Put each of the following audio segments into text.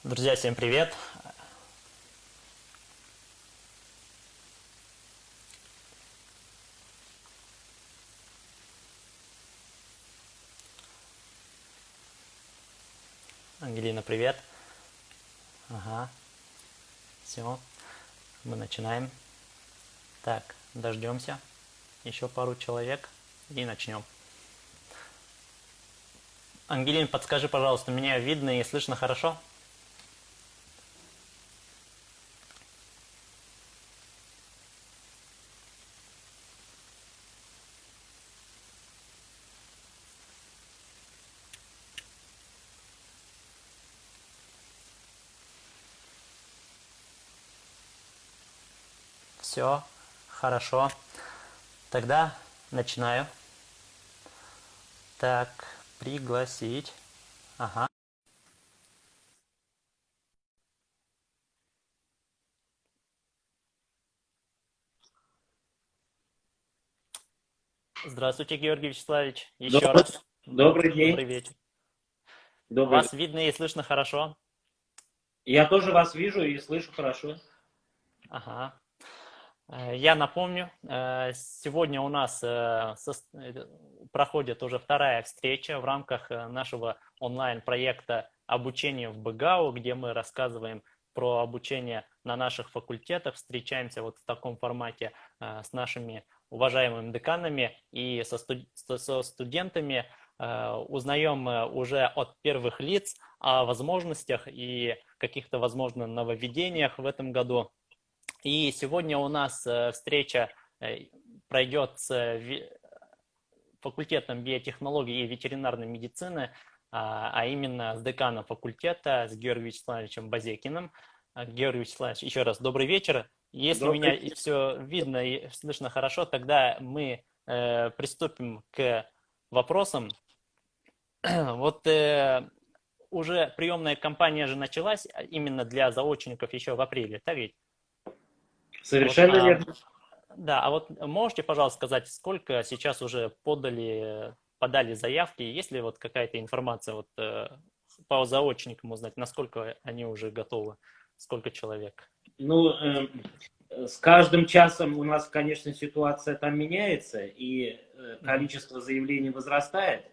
Друзья, всем привет! Ангелина, привет! Ага, все, мы начинаем. Так, дождемся. Еще пару человек и начнем. Ангелин, подскажи, пожалуйста, меня видно и слышно хорошо? Все, хорошо. Тогда начинаю. Так, пригласить. Ага. Здравствуйте, Георгий Вячеславович. Еще Добрый, раз. добрый Добрый день. вечер. Добрый Вас вечер. видно и слышно хорошо? Я тоже вас вижу и слышу хорошо. Ага. Я напомню, сегодня у нас проходит уже вторая встреча в рамках нашего онлайн-проекта обучения в БГАУ, где мы рассказываем про обучение на наших факультетах, встречаемся вот в таком формате с нашими уважаемыми деканами и со студентами, узнаем уже от первых лиц о возможностях и каких-то, возможно, нововведениях в этом году. И сегодня у нас встреча пройдет с факультетом биотехнологии и ветеринарной медицины, а именно с деканом факультета, с Георгием Вячеславовичем Базекиным. Георгий Вячеславович, еще раз добрый вечер. Если Добрый меня вечер. все видно и слышно хорошо, тогда мы приступим к вопросам. Вот уже приемная кампания же началась именно для заочников еще в апреле, так ведь? Вот, Совершенно верно. да, а вот можете, пожалуйста, сказать, сколько сейчас уже подали заявки? Есть ли вот какая-то информация вот, по заочникам узнать, насколько они уже готовы, сколько человек? Ну, с каждым часом у нас, конечно, ситуация там меняется, и Мгм. количество заявлений возрастает.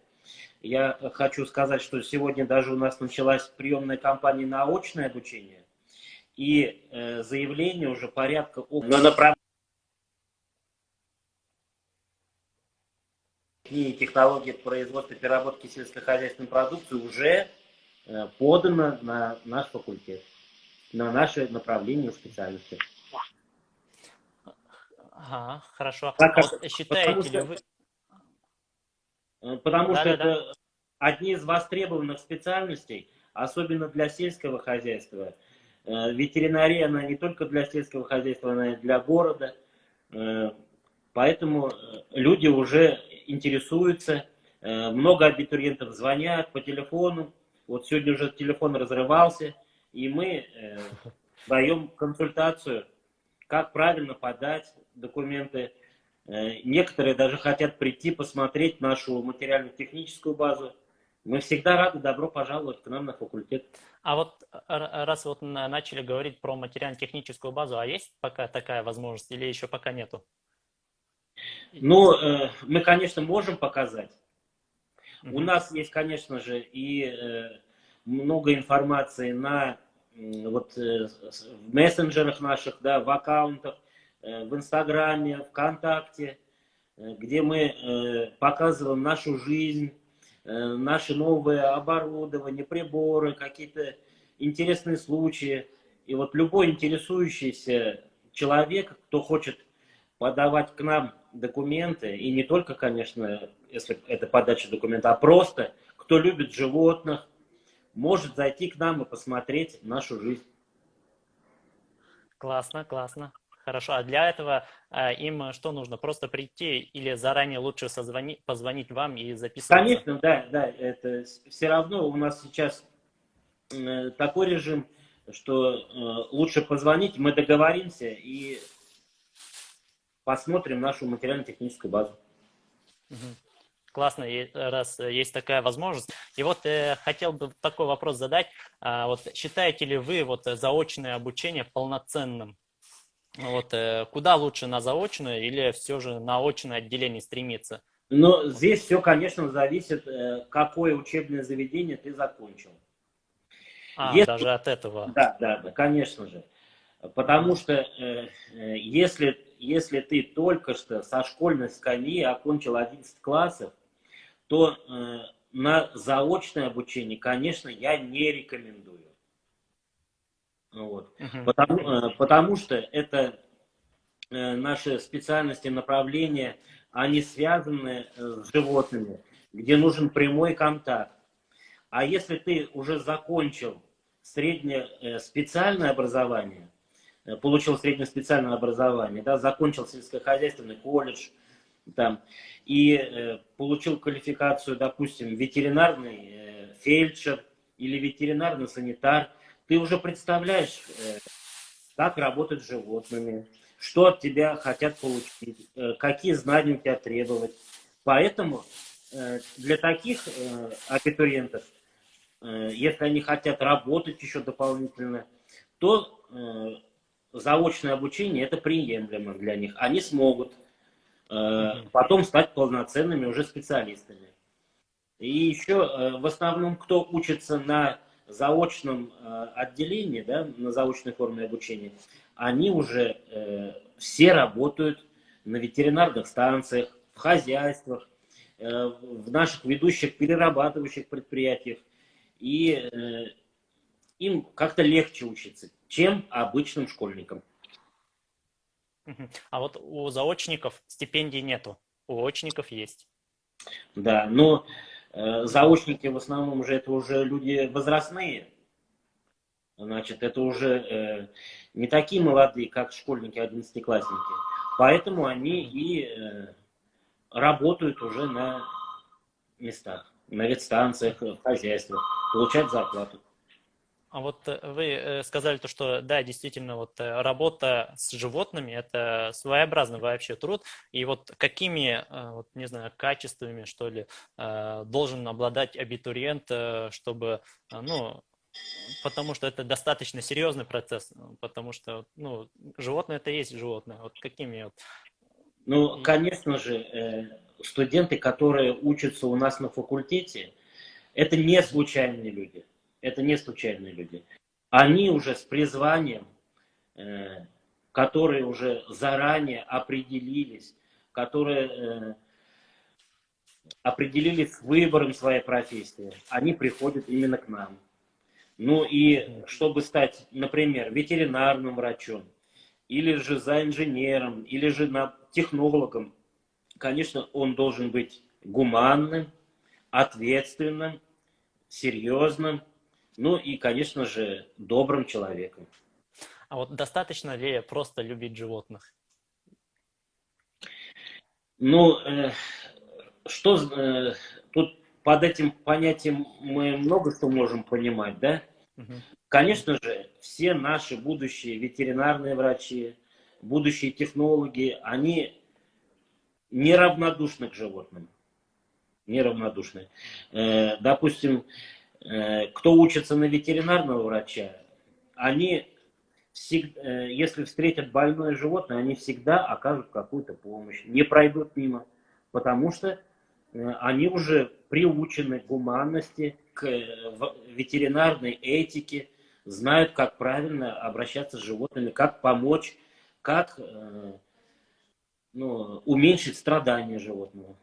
Я хочу сказать, что сегодня даже у нас началась приемная кампания на очное обучение, и заявления уже порядка на направление технологии производства и переработки сельскохозяйственной продукции уже подано на наш факультет, на наше направление специальности. Ага, хорошо. Так А как, вот потому считаете ли что, вы... потому что Да-да-да. это одни из востребованных специальностей, особенно для сельского хозяйства. Ветеринария, она не только для сельского хозяйства, она и для города. Поэтому люди уже интересуются. Много абитуриентов звонят по телефону. Вот сегодня уже телефон разрывался, и мы даем консультацию, как правильно подать документы. Некоторые даже хотят прийти посмотреть нашу материально-техническую базу. Мы всегда рады, добро пожаловать к нам на факультет. А вот раз вот начали говорить про материально-техническую базу, а есть пока такая возможность или еще пока нету? Ну, мы, конечно, можем показать. У Мгм. нас есть, конечно же, и много информации на вот, в мессенджерах наших, да, в аккаунтах, в Инстаграме, ВКонтакте, где мы показываем нашу жизнь, наше новое оборудование, приборы, какие-то интересные случаи. И вот любой интересующийся человек, кто хочет подавать к нам документы, и не только, конечно, если это подача документа, а просто кто любит животных, может зайти к нам и посмотреть нашу жизнь. Классно, классно. Хорошо. А для этого им что нужно? Просто прийти или заранее лучше позвонить вам и записываться? Конечно, да, да, это все равно у нас сейчас такой режим, что лучше позвонить, мы договоримся и посмотрим нашу материально-техническую базу. Мгм. классно, раз есть такая возможность. И вот хотел бы такой вопрос задать. Вот считаете ли вы вот заочное обучение полноценным? Вот куда лучше, на заочное или все же на очное отделение стремиться? Но Вот. здесь все, конечно, зависит, какое учебное заведение ты закончил. Если, Даже от этого. да, да, да, конечно же. Мгм. Потому что если ты только что со школьной скамьи окончил 11 классов, то на заочное обучение, конечно, я не рекомендую. Вот. Мгм. Потому, Мгм. потому что это наши специальности, направления, они связаны с животными, где нужен прямой контакт. А если ты уже закончил среднее специальное образование, получил среднее специальное образование, да, закончил сельскохозяйственный колледж, там, и получил квалификацию, допустим, ветеринарный фельдшер или ветеринарный санитар, ты уже представляешь, как работать с животными, что от тебя хотят получить, какие знания у тебя требовать. Поэтому для таких абитуриентов, если они хотят работать еще дополнительно, то заочное обучение это приемлемо для них. Они смогут Мгм. потом стать полноценными уже специалистами. И еще в основном, кто учится на заочном отделении, да, на заочной форме обучения, они уже все работают на ветеринарных станциях, в хозяйствах, в наших ведущих перерабатывающих предприятиях. И им как-то легче учиться, чем обычным школьникам. Мгм. А вот у заочников стипендий нету, у очников есть. Да, но заочники в основном уже это уже люди возрастные, значит, это уже не такие молодые, как школьники, одиннадцатиклассники. Поэтому они Мгм. и работают уже на местах, на ветстанциях, в хозяйствах, получают зарплату. А вот вы сказали то, что да, действительно, вот работа с животными– это своеобразный вообще труд. И вот какими, вот, не знаю, качествами, что ли, должен обладать абитуриент, чтобы, ну, потому что это достаточно серьезный процесс, потому что, ну, животное это и есть животное. Вот какими вот. Ну, И- конечно же, студенты, которые учатся у нас на факультете, это не Мгм. случайные люди. Это не случайные люди. Они уже с призванием, э, которые уже заранее определились, которые определились с выбором своей профессии, они приходят именно к нам. Ну и Мгм. чтобы стать, например, ветеринарным врачом, или же за инженером, или же технологом, конечно, он должен быть гуманным, ответственным, серьезным, ну и, конечно же, добрым человеком. А вот достаточно ли просто любить животных? Ну, что тут под этим понятием мы много что можем понимать, да? Мгм. Мгм. Конечно же, все наши будущие ветеринарные врачи, будущие технологи, они неравнодушны к животным. Неравнодушны. Допустим, кто учится на ветеринарного врача, они если встретят больное животное, они всегда окажут какую-то помощь, не пройдут мимо, потому что они уже приучены к гуманности, к ветеринарной этике, знают, как правильно обращаться с животными, как помочь, как ну, уменьшить страдания животного.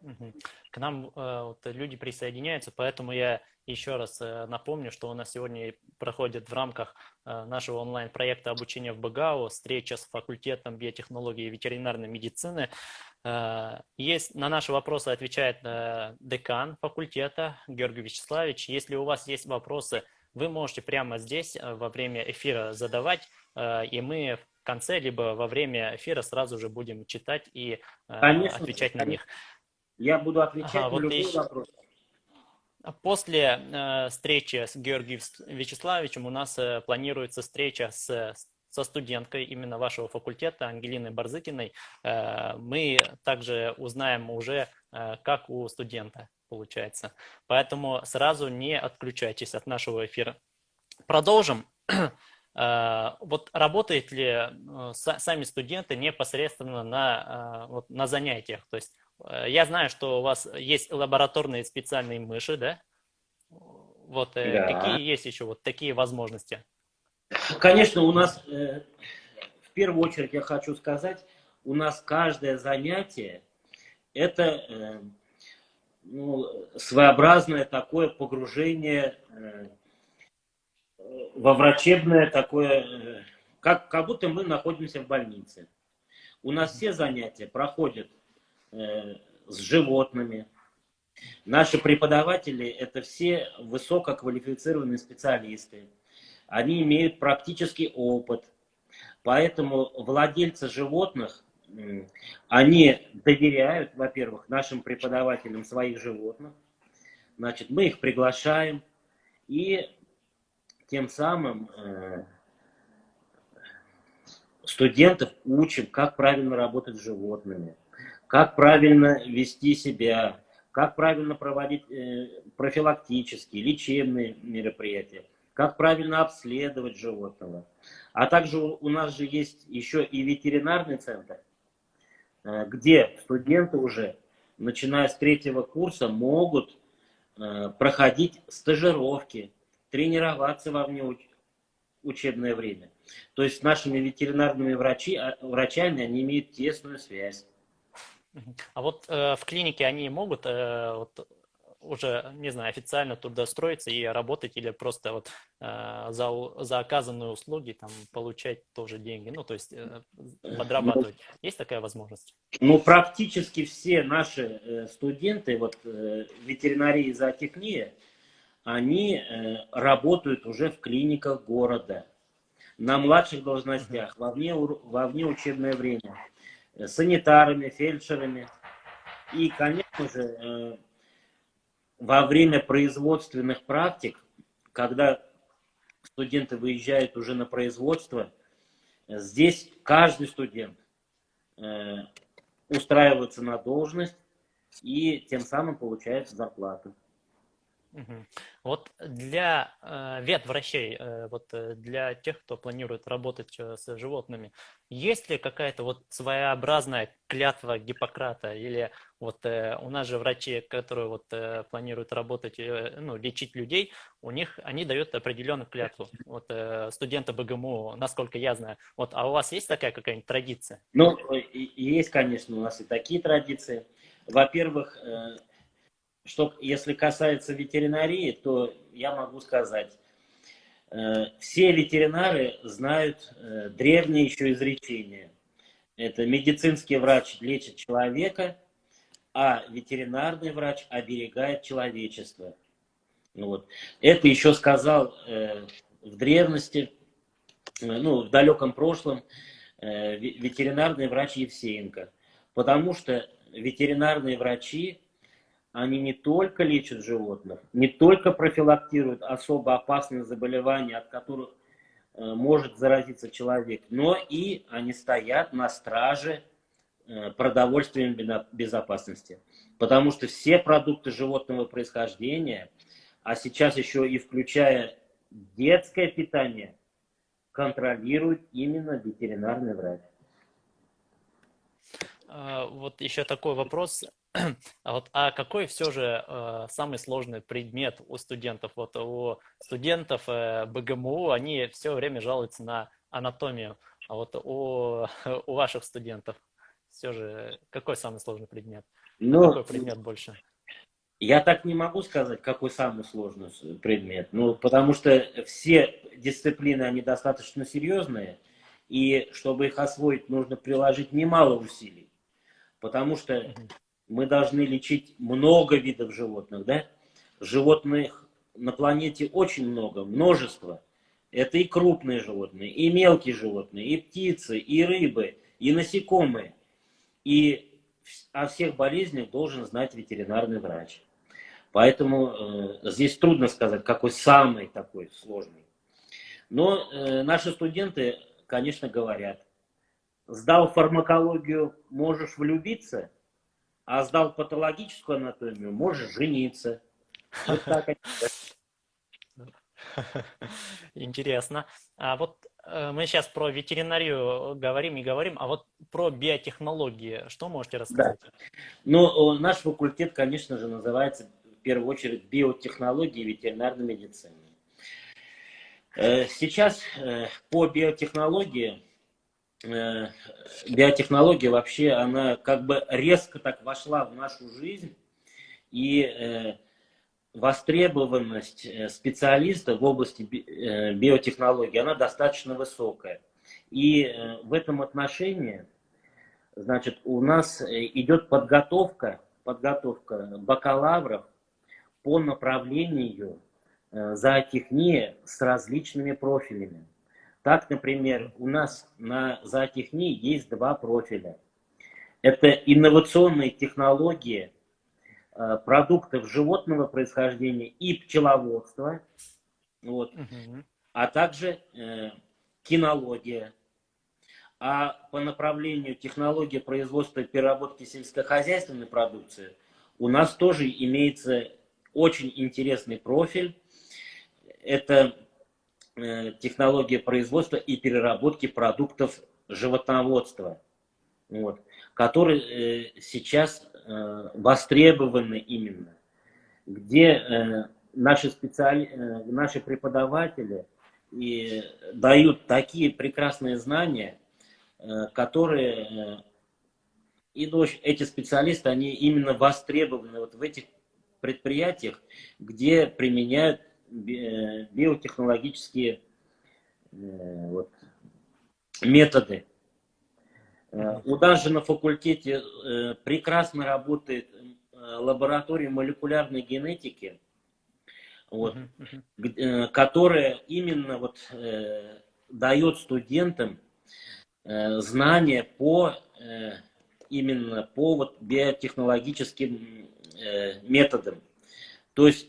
Мгм. К нам вот, люди присоединяются, поэтому я еще раз напомню, что у нас сегодня проходит в рамках нашего онлайн-проекта обучения в БГАУ встреча с факультетом биотехнологии и ветеринарной медицины. Есть, на наши вопросы отвечает декан факультета Георгий Вячеславович. Если у вас есть вопросы, вы можете прямо здесь во время эфира задавать, и мы в конце, либо во время эфира сразу же будем читать и Конечно же, отвечать на них. я буду Ага, отвечать на вот любой вопрос. после встречи с Георгием Вячеславовичем у нас планируется встреча со студенткой именно вашего факультета Ангелиной Барзыкиной. Мы также узнаем уже как у студента получается. Поэтому сразу не отключайтесь от нашего эфира. Продолжим. Вот работают ли сами студенты непосредственно вот, на занятиях? То есть я знаю, что у вас есть лабораторные специальные мыши, да? Вот Да. какие есть еще вот такие возможности? Конечно, у нас, в первую очередь я хочу сказать, у нас каждое занятие это ну, своеобразное такое погружение во врачебное такое, как будто мы находимся в больнице. У нас все занятия проходят с животными. Наши преподаватели это все высококвалифицированные специалисты. Они имеют практический опыт. Поэтому владельцы животных, они доверяют, во-первых, нашим преподавателям своих животных. Значит, мы их приглашаем и тем самым студентов учим, как правильно работать с животными, как правильно вести себя, как правильно проводить профилактические, лечебные мероприятия, как правильно обследовать животного. А также у нас же есть еще и ветеринарный центр, где студенты уже, начиная с 3-го курса, могут проходить стажировки, тренироваться во учебное время. То есть с нашими ветеринарными врачами они имеют тесную связь. А вот в клинике они могут вот, уже, не знаю, официально трудоустроиться и работать или просто вот за оказанные услуги там получать тоже деньги, ну, то есть подрабатывать. Есть такая возможность? Ну, практически все наши студенты, вот ветеринарии и зоотехния, они работают уже в клиниках города, на младших должностях, во внеучебное время, санитарами, фельдшерами. И, конечно же, во время производственных практик, когда студенты выезжают уже на производство, здесь каждый студент устраивается на должность и тем самым получает зарплату. Вот для ветврачей, вот для тех, кто планирует работать с животными, есть ли какая-то вот своеобразная клятва Гиппократа? Или вот у нас же врачи, которые вот планируют работать, ну, лечить людей, у них они дают определенную клятву. Вот студенты БГМУ, насколько я знаю. Вот, а у вас есть такая какая-нибудь традиция? Ну, есть, конечно, у нас и такие традиции. Во-первых, что если касается ветеринарии, то я могу сказать, все ветеринары знают древнее еще изречение. Это медицинский врач лечит человека, а ветеринарный врач оберегает человечество. Вот. Это еще сказал в древности, ну, в далеком прошлом ветеринарный врач Евсеенко. Потому что ветеринарные врачи, они не только лечат животных, не только профилактируют особо опасные заболевания, от которых может заразиться человек, но и они стоят на страже продовольственной безопасности. Потому что все продукты животного происхождения, а сейчас еще и включая детское питание, контролирует именно ветеринарный врач. Вот еще такой вопрос. А какой все же самый сложный предмет у студентов? Вот у студентов БГМУ они все время жалуются на анатомию. А вот у ваших студентов все же какой самый сложный предмет? На Но какой предмет больше? я так не могу сказать, какой самый сложный предмет. Ну, потому что все дисциплины, они достаточно серьезные. И чтобы их освоить, нужно приложить немало усилий. Потому что мы должны лечить много видов животных, да? Животных на планете очень много, множество. Это и крупные животные, и мелкие животные, и птицы, и рыбы, и насекомые. И о всех болезнях должен знать ветеринарный врач. Поэтому здесь трудно сказать, какой самый такой сложный. Но наши студенты, конечно, говорят, сдал фармакологию, можешь влюбиться. а сдал патологическую анатомию, можешь жениться. Вот так они. Интересно. А вот мы сейчас про ветеринарию говорим и говорим, а вот про биотехнологии что можете Да. рассказать? Но наш факультет, конечно же, называется в первую очередь биотехнологии и ветеринарной медицины. Сейчас по биотехнологии, биотехнология вообще, она как бы резко так вошла в нашу жизнь, и востребованность специалистов в области биотехнологии, она достаточно высокая. И в этом отношении, значит, у нас идет подготовка бакалавров по направлению зоотехния с различными профилями. Так, например, у нас на зоотехнии есть два профиля. Это инновационные технологии продуктов животного происхождения и пчеловодства, вот, а также кинология. А по направлению технологии производства и переработки сельскохозяйственной продукции у нас тоже имеется очень интересный профиль. Это технология производства и переработки продуктов животноводства, вот, которые сейчас востребованы именно, где наши преподаватели и дают такие прекрасные знания, которые эти специалисты, они именно востребованы вот в этих предприятиях, где применяют биотехнологические вот, методы. У нас же на факультете прекрасно работает лаборатория молекулярной генетики, вот, которая именно вот, дает студентам знания именно по вот биотехнологическим методам. То есть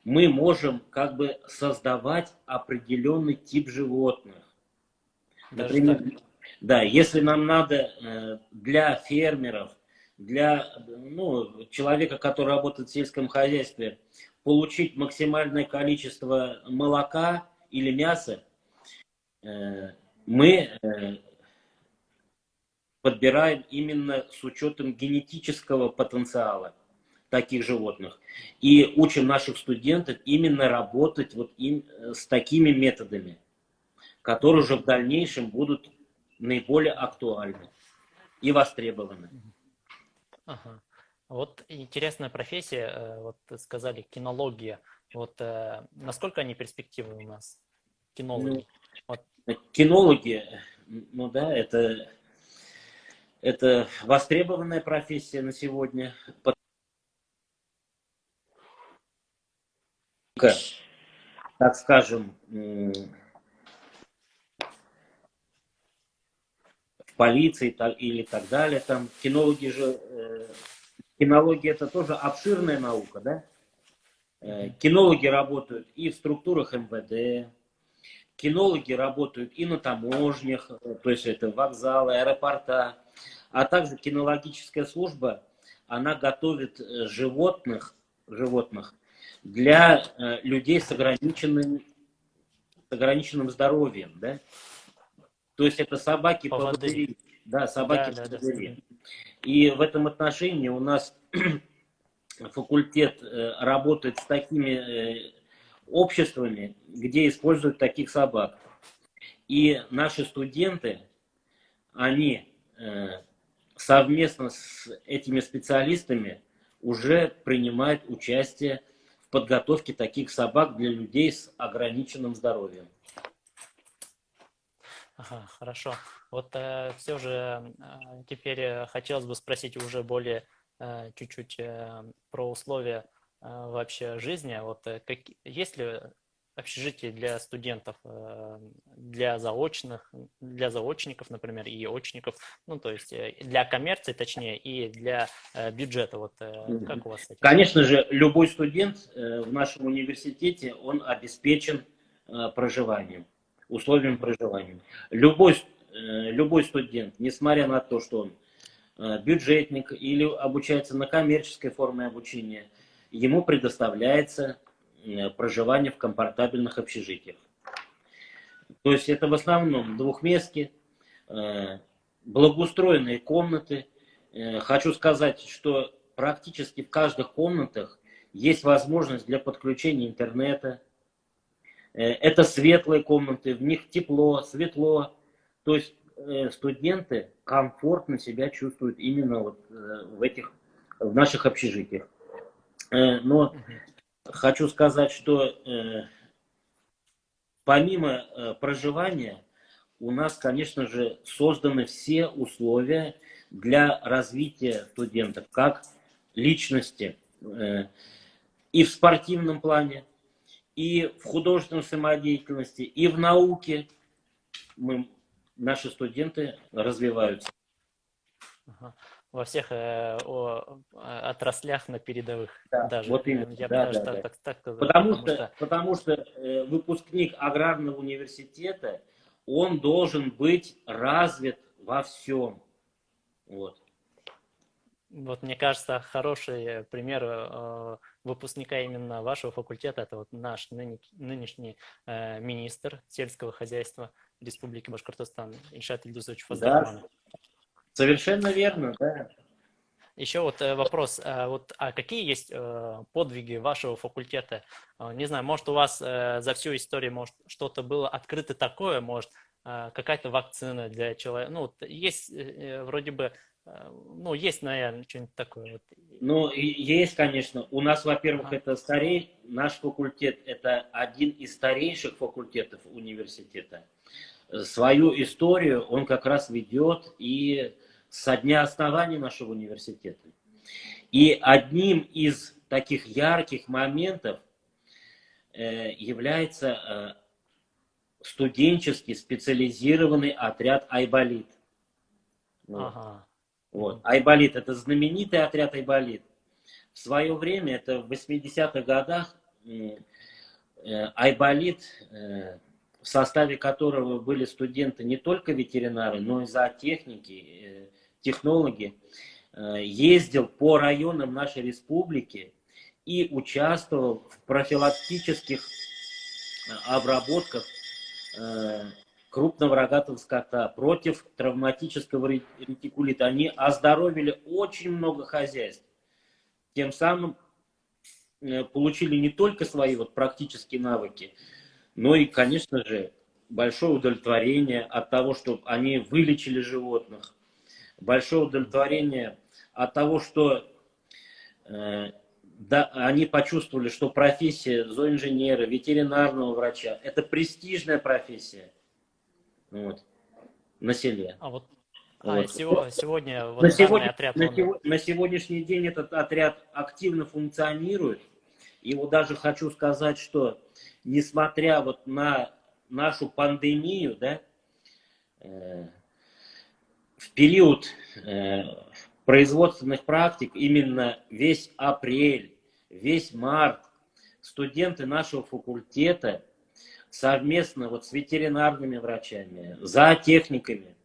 мы можем как бы создавать определенный тип животных. Например, да, если нам надо для фермеров, для человека, который работает в сельском хозяйстве, получить максимальное количество молока или мяса, мы подбираем именно с учетом генетического потенциала таких животных. И учим наших студентов именно работать вот с такими методами, которые уже в дальнейшем будут наиболее актуальны и востребованы. Ага. Вот интересная профессия, вот сказали, кинология. Вот насколько они перспективны у нас, кинологи? Кинологи, да, это востребованная профессия на сегодня. Так скажем, в полиции или так далее. Там кинология это тоже обширная наука, да? Кинологи работают и в структурах МВД, кинологи работают и на таможнях, то есть это вокзалы, аэропорта, а также кинологическая служба, она готовит животных для людей с ограниченным здоровьем, да? То есть это собаки-поводыри. Да, собаки-поводыри. И в этом отношении у нас факультет работает с такими обществами, где используют таких собак. И наши студенты, они совместно с этими специалистами уже принимают участие в подготовке таких собак для людей с ограниченным здоровьем. Ага, хорошо. Вот все же теперь хотелось бы спросить уже более чуть-чуть про условия вообще жизни. Вот есть ли общежитие для студентов, для заочников, например, и очников, ну, то есть для коммерции, точнее, и для бюджета, вот как у вас с этим? Конечно же, любой студент в нашем университете, он обеспечен проживанием, условием проживания. Любой студент, несмотря на то, что он бюджетник или обучается на коммерческой форме обучения, ему предоставляется проживание в комфортабельных общежитиях. То есть это в основном двухместки, благоустроенные комнаты. Хочу сказать, что практически в каждых комнатах есть возможность для подключения интернета. Это светлые комнаты, в них тепло, светло. То есть студенты комфортно себя чувствуют именно вот в наших общежитиях. Но хочу сказать, что помимо проживания у нас, конечно же, созданы все условия для развития студентов как личности и в спортивном плане, и в художественной самодеятельности, и в науке наши студенты развиваются. Во всех отраслях на передовых Да, даже. вот именно. Я бы Да, даже да, так сказал. Потому что выпускник аграрного университета, он должен быть развит во всем. Вот. Вот мне кажется, хороший пример выпускника именно вашего факультета, это вот наш нынешний министр сельского хозяйства Республики Башкортостан Ильшат Ильдусович Фазлахманов. Да, совершенно верно, да. Еще вот вопрос, а какие есть подвиги вашего факультета? Не знаю, может у вас за всю историю, может что-то было открыто такое, может какая-то вакцина для человека, ну, есть вроде бы, ну, есть, наверное, что-нибудь такое. Вот. Ну, есть, конечно. У нас, во-первых, это наш факультет, это один из старейших факультетов университета. Свою историю он как раз ведет и со дня основания нашего университета. И одним из таких ярких моментов является студенческий специализированный отряд «Айболит». Ага. Вот. «Айболит» — это знаменитый отряд «Айболит». В свое время, это в 80-х годах, «Айболит», в составе которого были студенты не только ветеринары, но и зоотехники, технологи, ездил по районам нашей республики и участвовал в профилактических обработках крупного рогатого скота против травматического ретикулита. Они оздоровили очень много хозяйств. Тем самым получили не только свои вот практические навыки, но и, конечно же, большое удовлетворение от того, что они вылечили животных. Большое удовлетворение от того, что они почувствовали, что профессия зооинженера, ветеринарного врача – это престижная профессия на селе. Сегодня вот данный отряд... На сегодняшний день этот отряд активно функционирует. И вот даже хочу сказать, что несмотря вот на нашу пандемию, да, в период производственных практик, именно весь апрель, весь март, студенты нашего факультета совместно вот с ветеринарными врачами, зоотехниками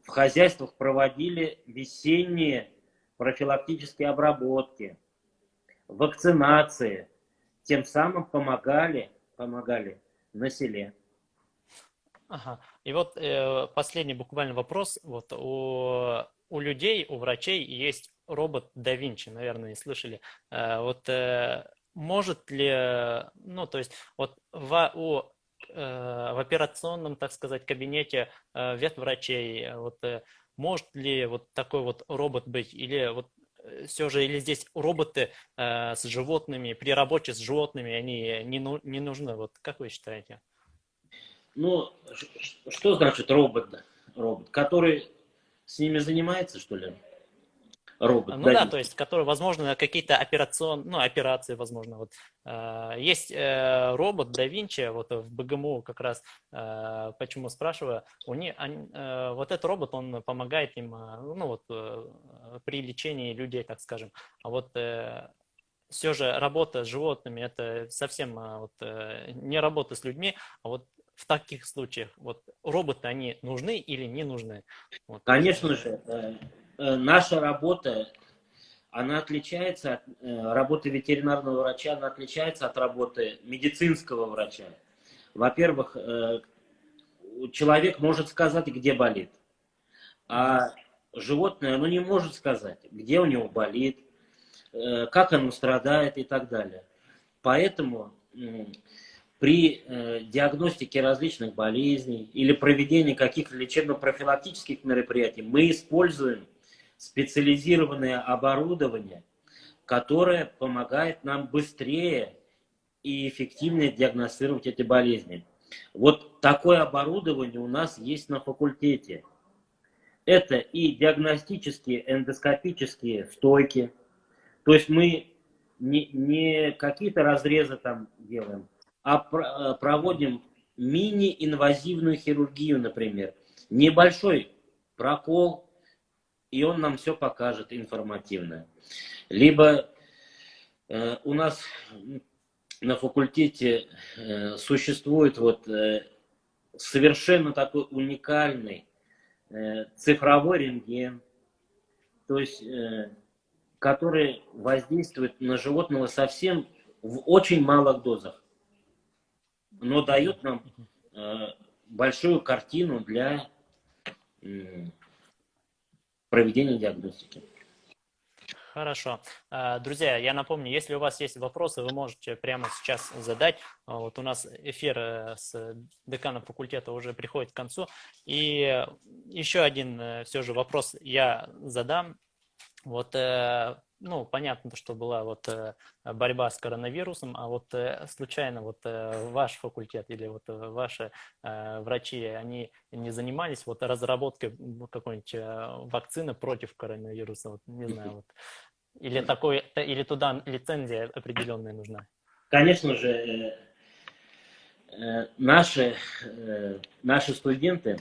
в хозяйствах проводили весенние профилактические обработки, вакцинации, тем самым помогали на селе. Ага. И вот последний буквально вопрос. Вот у людей, у врачей есть робот да Винчи, наверное, не слышали. Вот может ли, ну, то есть вот в операционном, так сказать, кабинете ветврачей, вот может ли вот такой вот робот быть, или вот все же, или здесь роботы с животными, при работе с животными, они не нужны, вот как вы считаете? Ну, что значит робот? Робот, который с ними занимается, что ли? Робот. Ну да, то есть, который, возможно, какие-то операции, возможно. Вот, есть робот да Винчи, вот в БГМУ как раз, почему спрашиваю, вот этот робот, он помогает им, ну вот, при лечении людей, так скажем. А вот все же работа с животными, это совсем вот, не работа с людьми, а вот в таких случаях вот роботы, они нужны или не нужны? Вот. Конечно же, наша работа, она отличается от работы ветеринарного врача, она отличается от работы медицинского врача. Во-первых, человек может сказать, где болит, а животное, оно не может сказать, где у него болит, как оно страдает и так далее. Поэтому при диагностике различных болезней или проведении каких-то лечебно-профилактических мероприятий мы используем специализированное оборудование, которое помогает нам быстрее и эффективнее диагностировать эти болезни. Вот такое оборудование у нас есть на факультете. Это и диагностические эндоскопические стойки, то есть мы не какие-то разрезы там делаем, а проводим мини-инвазивную хирургию, например. Небольшой прокол, и он нам все покажет информативно. Либо у нас на факультете существует вот совершенно такой уникальный цифровой рентген, то есть который воздействует на животного совсем в очень малых дозах, но дает нам большую картину для проведения диагностики. Хорошо. Друзья, я напомню, если у вас есть вопросы, вы можете прямо сейчас задать. Вот у нас эфир с деканом факультета уже приходит к концу. И еще один все же вопрос я задам. Вот, ну, понятно, что была вот борьба с коронавирусом, а вот случайно вот ваш факультет или вот ваши врачи, они не занимались вот разработкой какой-нибудь вакцины против коронавируса, вот, не знаю, вот. Или такой, или туда лицензия определенная нужна? Конечно же, наши студенты,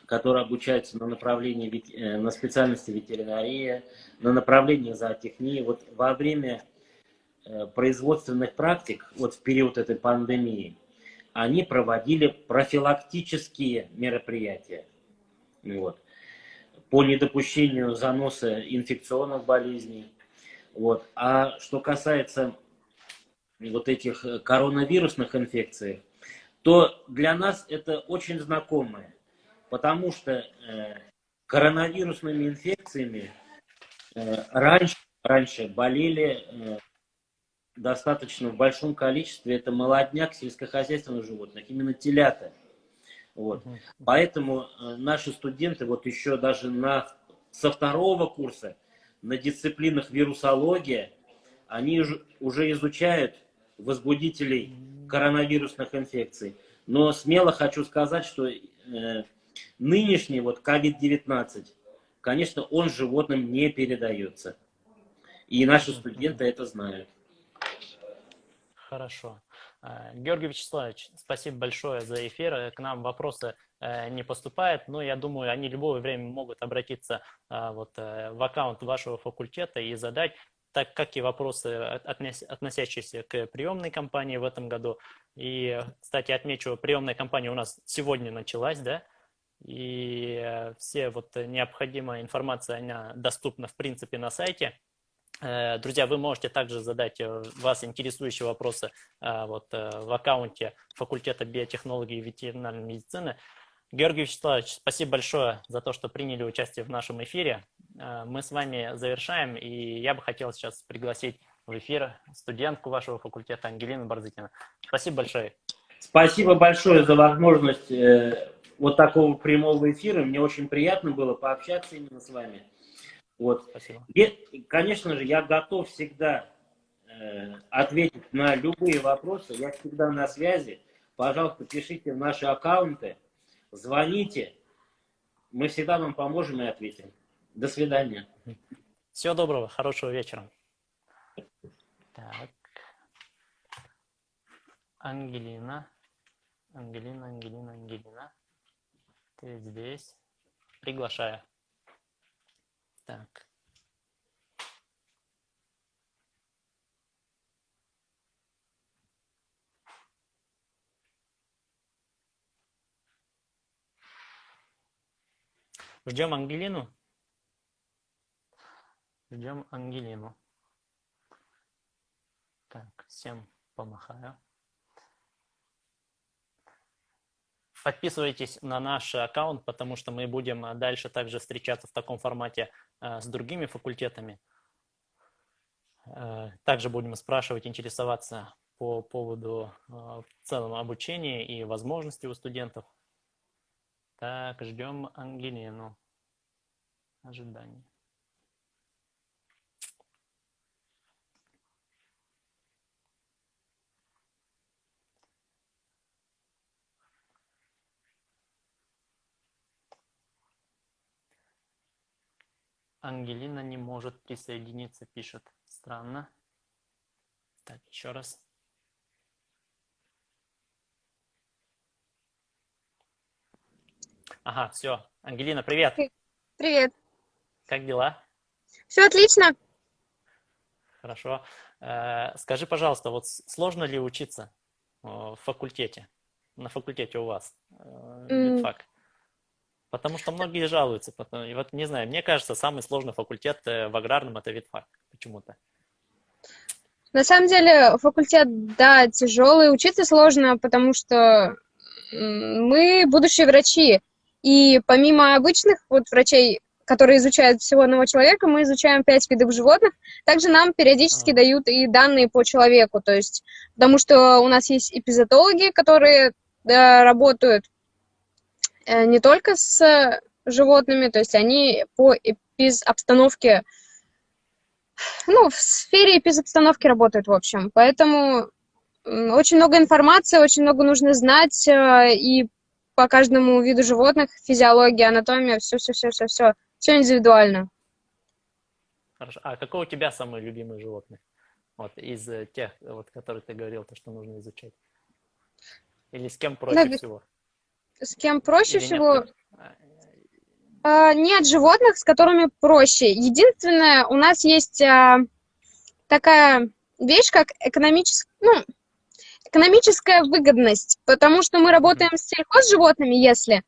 которые обучаются на направлении, на специальности ветеринария, на направлении зоотехнии, вот во время производственных практик, вот в период этой пандемии, они проводили профилактические мероприятия. Вот, по недопущению заноса инфекционных болезней. Вот. А что касается вот этих коронавирусных инфекций, то для нас это очень знакомое, потому что коронавирусными инфекциями раньше болели достаточно в большом количестве, это молодняк сельскохозяйственных животных, именно телята. Вот. Поэтому наши студенты вот еще даже со второго курса на дисциплинах вирусология, они уже изучают возбудителей коронавирусных инфекций. Но смело хочу сказать, что нынешний вот COVID-19, конечно, он животным не передается. И наши студенты это знают. Хорошо. Георгий Вячеславович, спасибо большое за эфир. К нам вопросы не поступают, но я думаю, они в любое время могут обратиться вот, в аккаунт вашего факультета и задать, так как и вопросы, относящиеся к приемной кампании в этом году. И, кстати, отмечу, приемная кампания у нас сегодня началась, да? И все вот необходимая информация, она доступна в принципе на сайте. Друзья, вы можете также задать вас интересующие вопросы вот, в аккаунте факультета биотехнологии и ветеринарной медицины. Георгий Вячеславович, спасибо большое за то, что приняли участие в нашем эфире. Мы с вами завершаем, и я бы хотел сейчас пригласить в эфир студентку вашего факультета Ангелину Барзыкину. Спасибо большое. Спасибо большое за возможность вот такого прямого эфира. Мне очень приятно было пообщаться именно с вами. Вот. Спасибо. И, конечно же, я готов всегда ответить на любые вопросы. Я всегда на связи. Пожалуйста, пишите в наши аккаунты, звоните. Мы всегда вам поможем и ответим. До свидания. Всего доброго, хорошего вечера. Так. Ангелина. Ты здесь. Приглашаю. Так. Ждем Ангелину. Ждем Ангелину. Так, всем помахаю. Подписывайтесь на наш аккаунт, потому что мы будем дальше также встречаться в таком формате с другими факультетами. Также будем спрашивать, интересоваться по поводу в целом обучения и возможностей у студентов. Так, ждем Ангелину. Ожидание. Ангелина не может присоединиться, пишет. Странно. Так, еще раз. Ага, все. Ангелина, привет. Привет. Как дела? Все отлично. Хорошо. Скажи, пожалуйста, вот сложно ли учиться в факультете? На факультете у вас, ЛИТФАК? Потому что многие жалуются. И вот не знаю, мне кажется, самый сложный факультет в аграрном это ЛИТФАК почему-то. На самом деле факультет, да, тяжелый, учиться сложно, потому что мы будущие врачи. И помимо обычных вот врачей, которые изучают всего одного человека, мы изучаем 5 видов животных. Также нам периодически дают и данные по человеку. То есть, потому что у нас есть эпизоотологи, которые работают не только с животными, то есть они по эпизобстановке, в сфере эпизобстановки работают, в общем. Поэтому очень много информации, очень много нужно знать и по каждому виду животных, физиология, анатомия, все индивидуально. Хорошо. А какое у тебя самое любимое животное? Вот из тех, вот, которые ты говорил, то, что нужно изучать. Или с кем проще всего? С кем проще Или всего? Нет? Нет животных, с которыми проще. Единственное, у нас есть такая вещь, как экономическая выгодность, потому что мы работаем с сельхозживотными,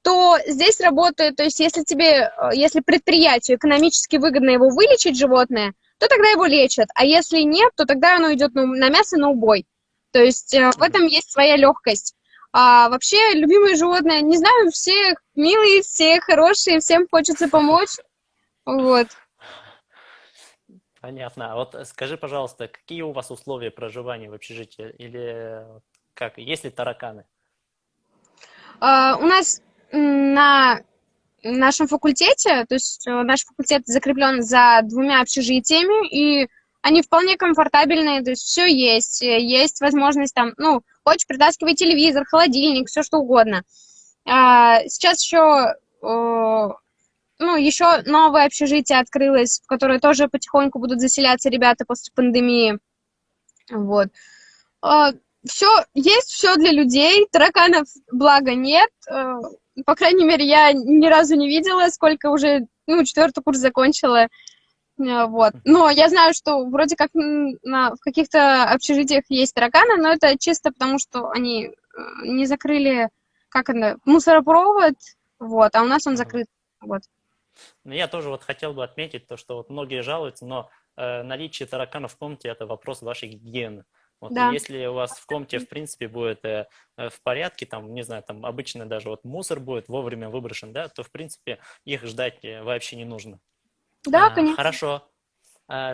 то здесь работает, то есть если предприятию экономически выгодно его вылечить животное, то тогда его лечат, а если нет, то тогда оно идет на мясо, на убой. То есть в этом есть своя легкость. А вообще, любимые животные, не знаю, все милые, все хорошие, всем хочется помочь. Вот. Понятно. А вот скажи, пожалуйста, какие у вас условия проживания в общежитии? Или как? Есть ли тараканы? У нас на нашем факультете, то есть наш факультет закреплен за 2 общежитиями, и они вполне комфортабельные, то есть все есть возможность там, хочешь, притаскивай телевизор, холодильник, все что угодно. Сейчас еще новое общежитие открылось, в которое тоже потихоньку будут заселяться ребята после пандемии. Вот. Есть все для людей, тараканов, благо, нет. По крайней мере, я ни разу не видела, сколько уже, 4-й курс закончила. Вот. Но я знаю, что вроде как в каких-то общежитиях есть тараканы, но это чисто потому, что они не закрыли, мусоропровод, вот, а у нас он закрыт. Вот. Ну, я тоже вот хотел бы отметить то, что вот многие жалуются, но наличие тараканов в комнате – это вопрос вашей гигиены. Вот, Да. если у вас в комнате, в принципе, будет в порядке, там, не знаю, там обычно даже вот мусор будет вовремя выброшен, да, то, в принципе, их ждать вообще не нужно. Да, конечно. Хорошо.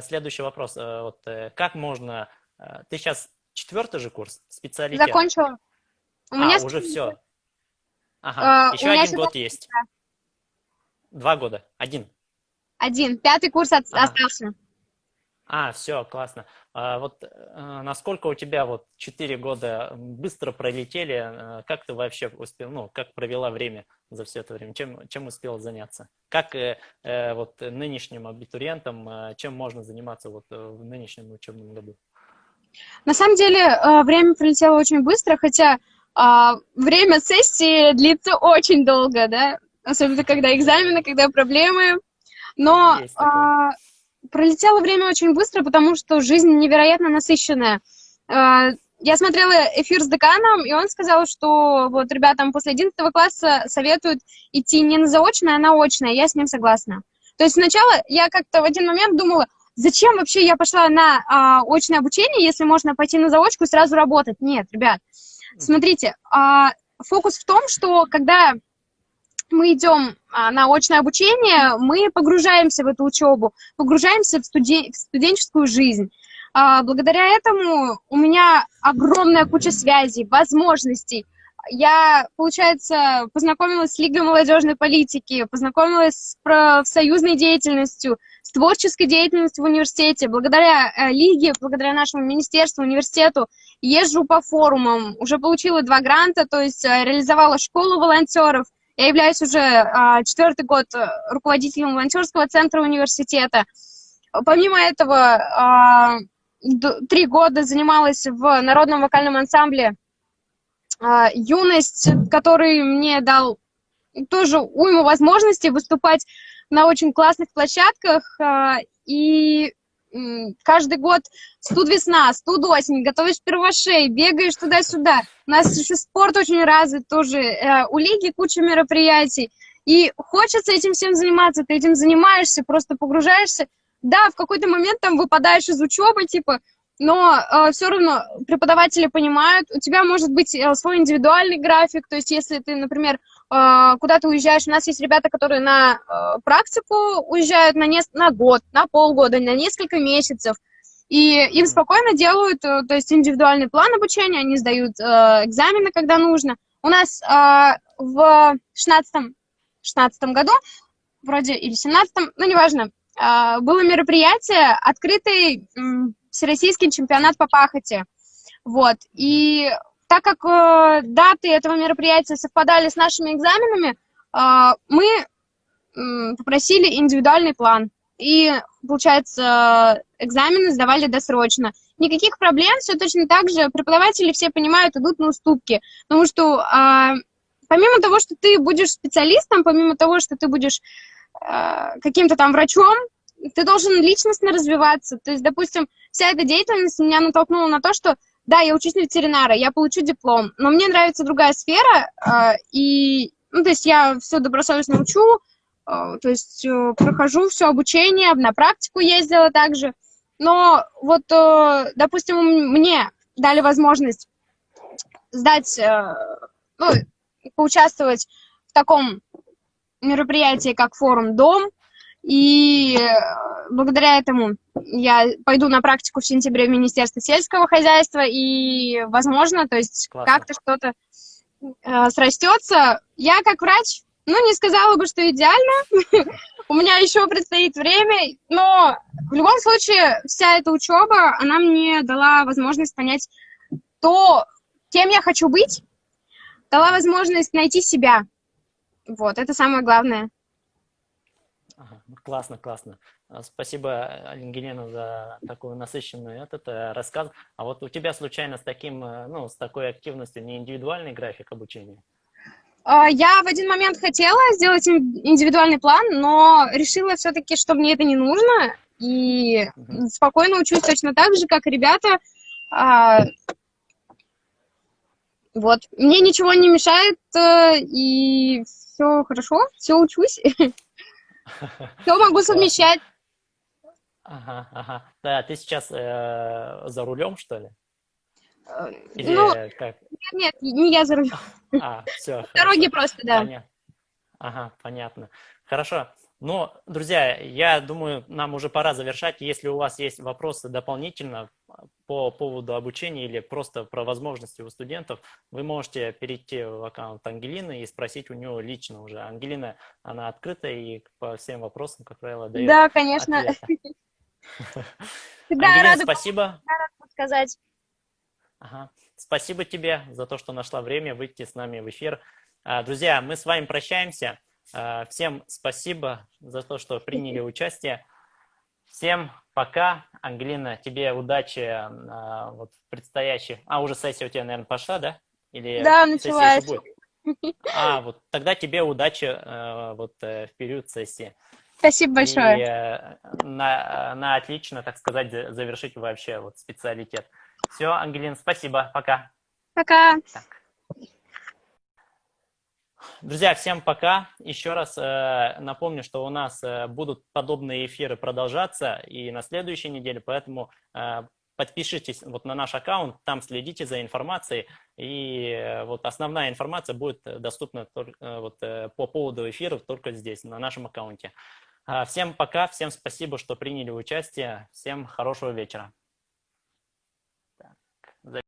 Следующий вопрос. Вот, как можно… Ты сейчас 4-й же курс? Специалитет? Закончила. У меня уже все. Ага, еще один год есть. 2 года. 1. 5-й курс остался. Все, классно. Вот насколько у тебя вот 4 года быстро пролетели, как ты вообще успел, как провела время за все это время, чем успела заняться? Как вот нынешним абитуриентам, чем можно заниматься вот в нынешнем учебном году? На самом деле время пролетело очень быстро, хотя время сессии длится очень долго, да, особенно когда экзамены, когда проблемы, но пролетело время очень быстро, потому что жизнь невероятно насыщенная. Я смотрела эфир с деканом, и он сказал, что вот ребятам после 11 класса советуют идти не на заочное, а на очное. Я с ним согласна. То есть сначала я как-то в один момент думала, зачем вообще я пошла на очное обучение, если можно пойти на заочку и сразу работать? Нет, ребят, смотрите, фокус в том, что когда мы идем на очное обучение, мы погружаемся в эту учебу, погружаемся в студенческую жизнь. Благодаря этому у меня огромная куча связей, возможностей. Я, получается, познакомилась с Лигой молодежной политики, познакомилась с профсоюзной деятельностью, с творческой деятельностью в университете. Благодаря Лиге, благодаря нашему министерству, университету езжу по форумам, уже получила 2 гранта, то есть реализовала школу волонтеров. Я являюсь уже 4-й год руководителем волонтерского центра университета. Помимо этого, 3 года занималась в народном вокальном ансамбле «Юность», который мне дал тоже уйму возможностей выступать на очень классных площадках. И каждый год студ весна, студ осень, готовишь первошей, бегаешь туда-сюда. У нас еще спорт очень развит тоже. У Лиги куча мероприятий. И хочется этим всем заниматься. Ты этим занимаешься, просто погружаешься. Да, в какой-то момент там выпадаешь из учебы, типа, но все равно преподаватели понимают, у тебя может быть свой индивидуальный график, то есть если ты, например, куда-то уезжаешь, у нас есть ребята, которые на практику уезжают на год, на полгода, на несколько месяцев, и им спокойно делают, то есть индивидуальный план обучения, они сдают экзамены, когда нужно. У нас в 16 году, вроде, или 17-м, ну, неважно, было мероприятие, открытый всероссийский чемпионат по пахоте. Вот. И так как даты этого мероприятия совпадали с нашими экзаменами, мы попросили индивидуальный план. И, получается, экзамены сдавали досрочно. Никаких проблем, все точно так же. Преподаватели все понимают, идут на уступки. Потому что помимо того, что ты будешь специалистом, помимо того, что ты будешь каким-то там врачом, ты должен личностно развиваться. То есть, допустим, вся эта деятельность меня натолкнула на то, что да, я учусь на ветеринара, я получу диплом, но мне нравится другая сфера, и, ну, то есть я все добросовестно учу, то есть прохожу все обучение, на практику ездила также, но вот, допустим, мне дали возможность сдать, ну, поучаствовать в таком мероприятии, как форум «Дом», и благодаря этому я пойду на практику в сентябре в Министерство сельского хозяйства, и, возможно, то есть как-то что-то срастется. Я как врач, ну, не сказала бы, что идеально, у меня еще предстоит время, но в любом случае вся эта учеба, она мне дала возможность понять то, кем я хочу быть, дала возможность найти себя. Вот, это самое главное. Ага, классно, классно. Спасибо, Ангелина, за такой насыщенный рассказ. А вот у тебя случайно с таким, ну, с такой активностью не индивидуальный график обучения? Я в один момент хотела сделать индивидуальный план, но решила все-таки, что мне это не нужно, и спокойно учусь точно так же, как и ребята. Вот, мне ничего не мешает, и все хорошо, все учусь. Все могу совмещать. Ага, ага. Да, ты сейчас за рулем, что ли? Или Ну, как? нет, не я за рулем. Все, В дороге просто, да. Понятно. Ага, понятно. Хорошо. Ну, друзья, я думаю, нам уже пора завершать. Если у вас есть вопросы дополнительно по поводу обучения или просто про возможности у студентов, вы можете перейти в аккаунт Ангелины и спросить у нее лично уже. Ангелина, она открыта и по всем вопросам, как правило, дает Да, конечно. ответы. Всегда рада спасибо. сказать. Ага. Спасибо тебе за то, что нашла время выйти с нами в эфир. Друзья, мы с вами прощаемся. Всем спасибо за то, что приняли участие. Всем пока. Ангелина, тебе удачи вот в предстоящих... уже сессия у тебя, наверное, пошла, да? Или да, сессия началась. еще будет? Вот тогда тебе удачи вот в период сессии. Спасибо большое. И на отлично, так сказать, завершить вообще вот специалитет. Все, Ангелина, спасибо. Пока. Пока. Так. Друзья, всем пока. Еще раз напомню, что у нас будут подобные эфиры продолжаться и на следующей неделе, поэтому подпишитесь вот на наш аккаунт, там следите за информацией, и вот основная информация будет доступна вот, по поводу эфиров только здесь, на нашем аккаунте. Всем пока, всем спасибо, что приняли участие, всем хорошего вечера.